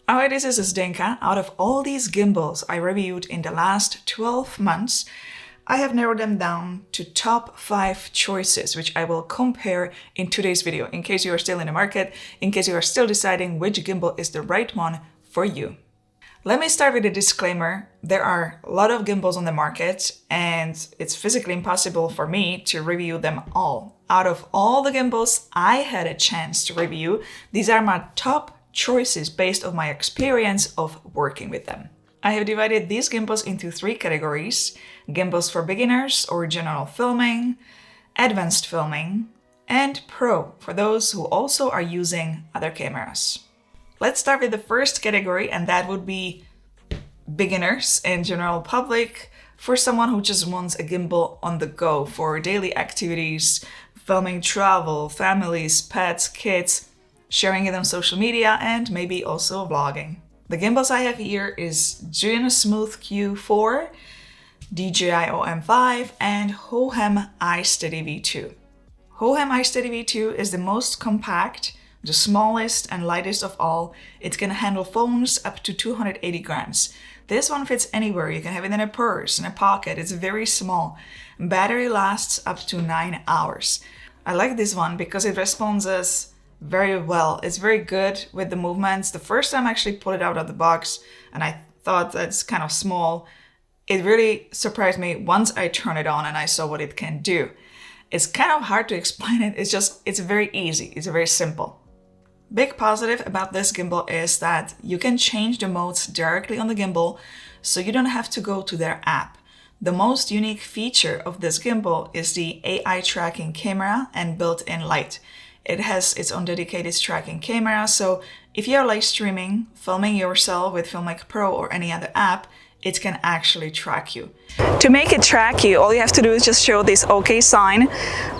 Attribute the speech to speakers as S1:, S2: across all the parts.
S1: Alright, this is Zdenka. Out of all these gimbals I reviewed in the last 12 months, I have narrowed them down to top 5 choices, which I will compare in today's video, in case you are still in the market, in case you are still deciding which gimbal is the right one for you. Let me start with a disclaimer. There are a lot of gimbals on the market, and it's physically impossible for me to review them all. Out of all the gimbals I had a chance to review, these are my top choices based on my experience of working with them. I have divided these gimbals into 3 categories: gimbals for beginners or general filming, advanced filming, and pro for those who also are using other cameras. Let's start with the first category, and that would be beginners and general public, for someone who just wants a gimbal on the go for daily activities, filming travel, families, pets, kids, sharing it on social media, and maybe also vlogging. The gimbals I have here is Zhiyun Smooth Q4, DJI OM5, and Hohem iSteady V2. Hohem iSteady V2 is the most compact, the smallest and lightest of all. It can handle phones up to 280 grams. This one fits anywhere. You can have it in a purse, in a pocket. It's very small. Battery lasts up to 9 hours. I like this one because it responds very well. It's very good with the movements. The first time I actually pulled it out of the box and I thought that's kind of small, it really surprised me once I turned it on and I saw what it can do. It's kind of hard to explain it. It's very easy. It's very simple. Big positive about this gimbal is that you can change the modes directly on the gimbal, so you don't have to go to their app. The most unique feature of this gimbal is the AI tracking camera and built-in light. It has its own dedicated tracking camera, so if you're live streaming, filming yourself with Filmic Pro or any other app, it can actually track you. To make it track you, all you have to do is just show this OK sign.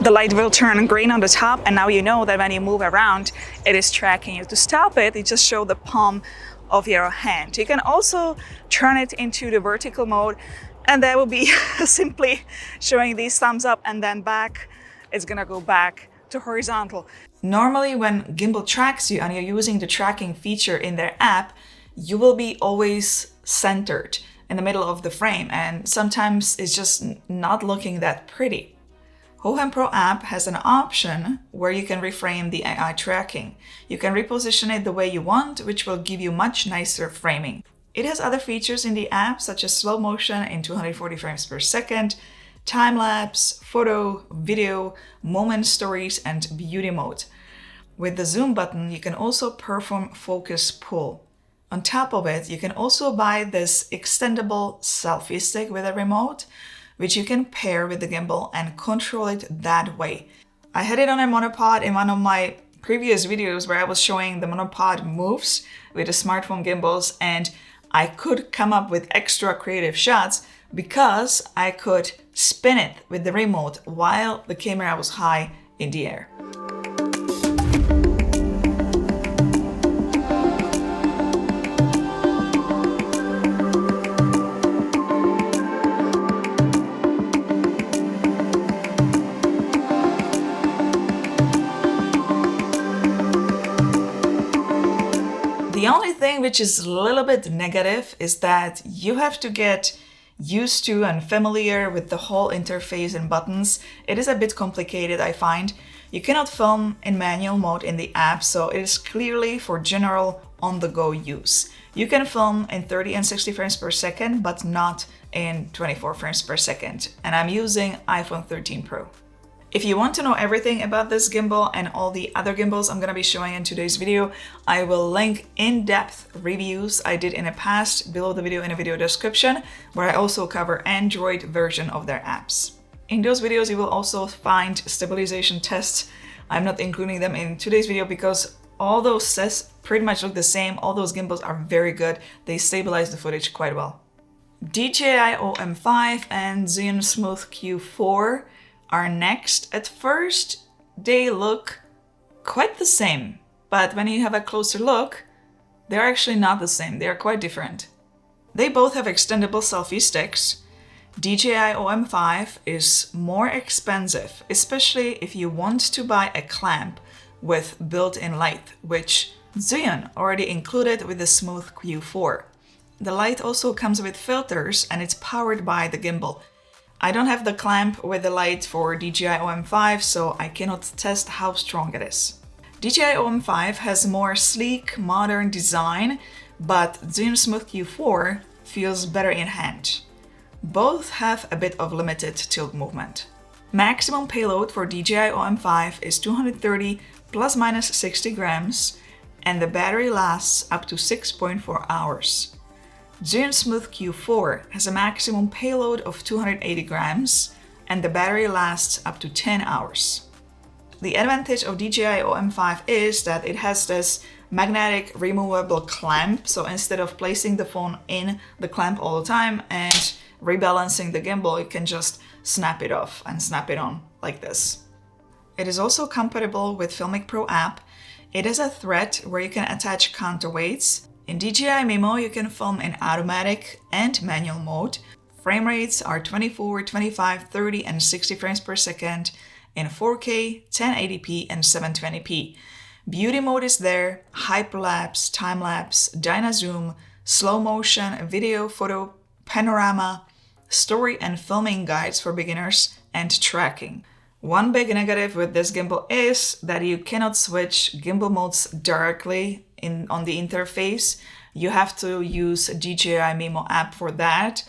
S1: The light will turn green on the top, and now you know that when you move around, it is tracking you. To stop it, you just show the palm of your hand. You can also turn it into the vertical mode, and that will be simply showing these thumbs up and then back. It's gonna go back to horizontal. Normally when gimbal tracks you and you're using the tracking feature in their app, you will be always centered in the middle of the frame, and sometimes it's just not looking that pretty. Hohem Pro app has an option where you can reframe the AI tracking. You can reposition it the way you want, which will give you much nicer framing. It has other features in the app, such as slow motion in 240 frames per second, time-lapse, photo, video, moment stories, and beauty mode. With the zoom button, you can also perform focus pull. On top of it, you can also buy this extendable selfie stick with a remote, which you can pair with the gimbal and control it that way. I had it on a monopod in one of my previous videos where I was showing the monopod moves with the smartphone gimbals, and I could come up with extra creative shots because I could spin it with the remote while the camera was high in the air. The only thing which is a little bit negative is that you have to get used to and familiar with the whole interface and buttons. It is a bit complicated, I find. You cannot film in manual mode in the app, so it is clearly for general on-the-go use. You can film in 30 and 60 frames per second, but not in 24 frames per second. And I'm using iPhone 13 Pro. If you want to know everything about this gimbal and all the other gimbals I'm going to be showing in today's video, I will link in-depth reviews I did in the past below the video in the video description, where I also cover Android version of their apps. In those videos, you will also find stabilization tests. I'm not including them in today's video because all those tests pretty much look the same. All those gimbals are very good. They stabilize the footage quite well. DJI OM5 and Zhiyun Smooth Q4 are next. At first, they look quite the same, but when you have a closer look, they're actually not the same. They are quite different. They both have extendable selfie sticks. DJI OM5 is more expensive, especially if you want to buy a clamp with built-in light, which Zhiyun already included with the Smooth Q4. The light also comes with filters and it's powered by the gimbal. I don't have the clamp with the light for DJI OM5, so I cannot test how strong it is. DJI OM5 has more sleek, modern design, but Zhiyun Smooth Q4 feels better in hand. Both have a bit of limited tilt movement. Maximum payload for DJI OM5 is 230 plus minus 60 grams, and the battery lasts up to 6.4 hours. Zhiyun Smooth Q4 has a maximum payload of 280 grams, and the battery lasts up to 10 hours. The advantage of DJI OM5 is that it has this magnetic removable clamp, so instead of placing the phone in the clamp all the time and rebalancing the gimbal, you can just snap it off and snap it on like this. It is also compatible with Filmic Pro app. It has a thread where you can attach counterweights. In DJI Mimo, you can film in automatic and manual mode. Frame rates are 24, 25, 30, and 60 frames per second in 4K, 1080p, and 720p. Beauty mode is there, hyperlapse, time-lapse, dyna-zoom, slow motion, video, photo, panorama, story and filming guides for beginners, and tracking. One big negative with this gimbal is that you cannot switch gimbal modes directly on the interface. You have to use DJI Mimo app for that.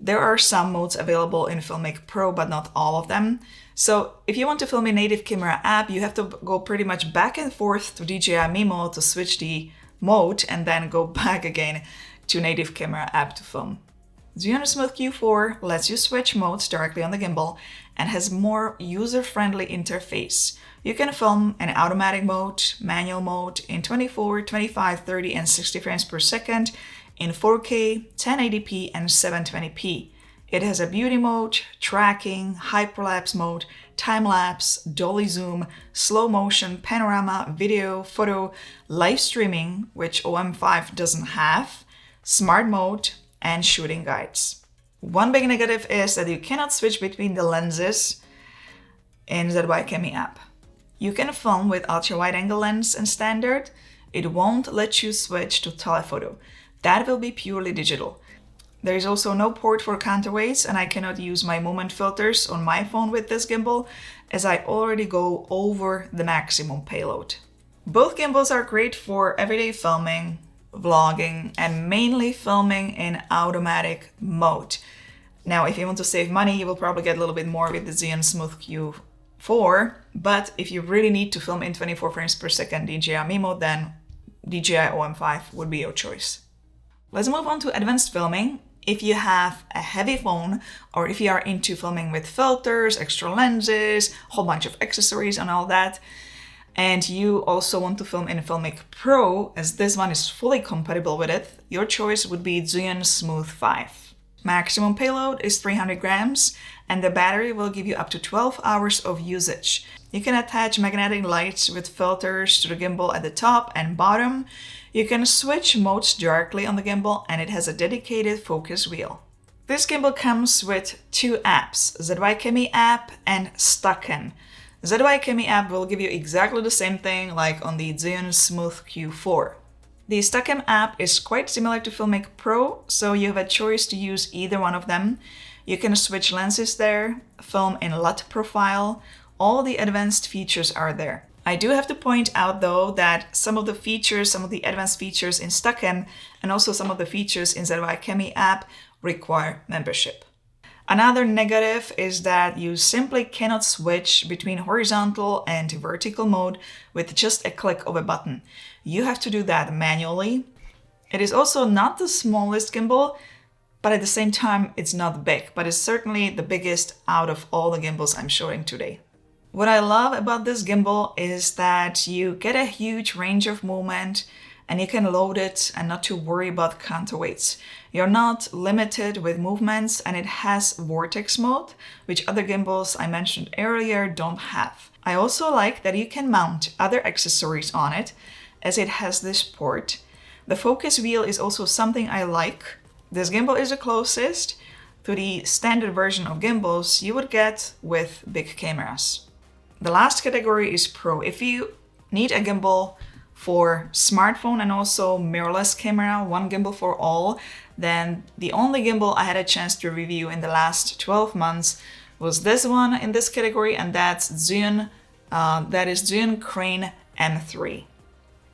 S1: There are some modes available in Filmic Pro, but not all of them. So if you want to film in native camera app, you have to go pretty much back and forth to DJI Mimo to switch the mode and then go back again to native camera app to film. Zhiyun Smooth Q4 lets you switch modes directly on the gimbal and has more user-friendly interface. You can film in automatic mode, manual mode, in 24, 25, 30, and 60 frames per second, in 4K, 1080p, and 720p. It has a beauty mode, tracking, hyperlapse mode, time-lapse, dolly zoom, slow motion, panorama, video, photo, live streaming, which OM5 doesn't have, smart mode, and shooting guides. One big negative is that you cannot switch between the lenses in ZY app. You can film with ultra-wide-angle lens and standard. It won't let you switch to telephoto. That will be purely digital. There is also no port for counterweights, and I cannot use my movement filters on my phone with this gimbal, as I already go over the maximum payload. Both gimbals are great for everyday filming, vlogging, and mainly filming in automatic mode. Now, if you want to save money, you will probably get a little bit more with the Zhiyun Smooth Q4, but if you really need to film in 24 frames per second DJI Mimo, then DJI OM5 would be your choice. Let's move on to advanced filming. If you have a heavy phone, or if you are into filming with filters, extra lenses, a whole bunch of accessories and all that, and you also want to film in Filmic Pro, as this one is fully compatible with it, your choice would be Zhiyun Smooth 5. Maximum payload is 300 grams, and the battery will give you up to 12 hours of usage. You can attach magnetic lights with filters to the gimbal at the top and bottom. You can switch modes directly on the gimbal, and it has a dedicated focus wheel. This gimbal comes with two apps, ZY app and StuckCam. ZY app will give you exactly the same thing like on the Zhiyun Smooth Q4. The StuckCam app is quite similar to Filmic Pro, so you have a choice to use either one of them. You can switch lenses there, film in LUT profile, all the advanced features are there. I do have to point out though that some of the advanced features in StuckCam and also some of the features in ZY app require membership. Another negative is that you simply cannot switch between horizontal and vertical mode with just a click of a button. You have to do that manually. It is also not the smallest gimbal, but at the same time it's not big, but it's certainly the biggest out of all the gimbals I'm showing today. What I love about this gimbal is that you get a huge range of movement and you can load it and not to worry about counterweights. You're not limited with movements, and it has vortex mode, which other gimbals I mentioned earlier don't have. I also like that you can mount other accessories on it, as it has this port. The focus wheel is also something I like. This gimbal is the closest to the standard version of gimbals you would get with big cameras. The last category is Pro. If you need a gimbal for smartphone and also mirrorless camera, one gimbal for all, then the only gimbal I had a chance to review in the last 12 months was this one in this category, and that's Zhiyun Crane M3.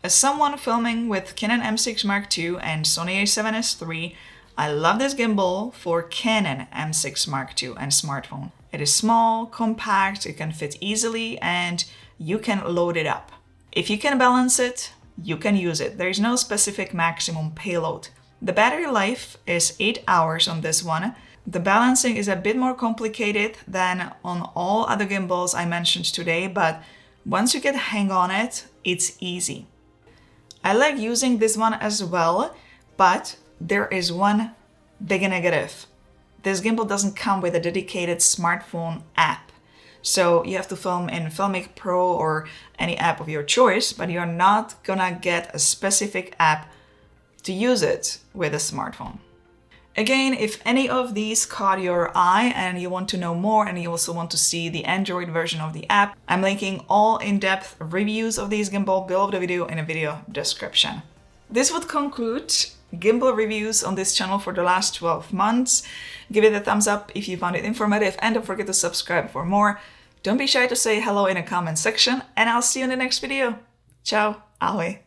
S1: As someone filming with Canon M6 Mark II and Sony a7S III, I love this gimbal for Canon M6 Mark II and smartphone. It is small, compact, it can fit easily, and you can load it up. If you can balance it, you can use it. There is no specific maximum payload. The battery life is 8 hours on this one. The balancing is a bit more complicated than on all other gimbals I mentioned today, but once you get a hang on it, it's easy. I like using this one as well, but there is one big negative. This gimbal doesn't come with a dedicated smartphone app. So you have to film in Filmic Pro or any app of your choice, but you're not gonna get a specific app to use it with a smartphone. Again, if any of these caught your eye and you want to know more and you also want to see the Android version of the app, I'm linking all in-depth reviews of these gimbal below the video in a video description. This would conclude gimbal reviews on this channel for the last 12 months. Give it a thumbs up if you found it informative and don't forget to subscribe for more. Don't be shy to say hello in the comment section and I'll see you in the next video. Ciao, ahoj.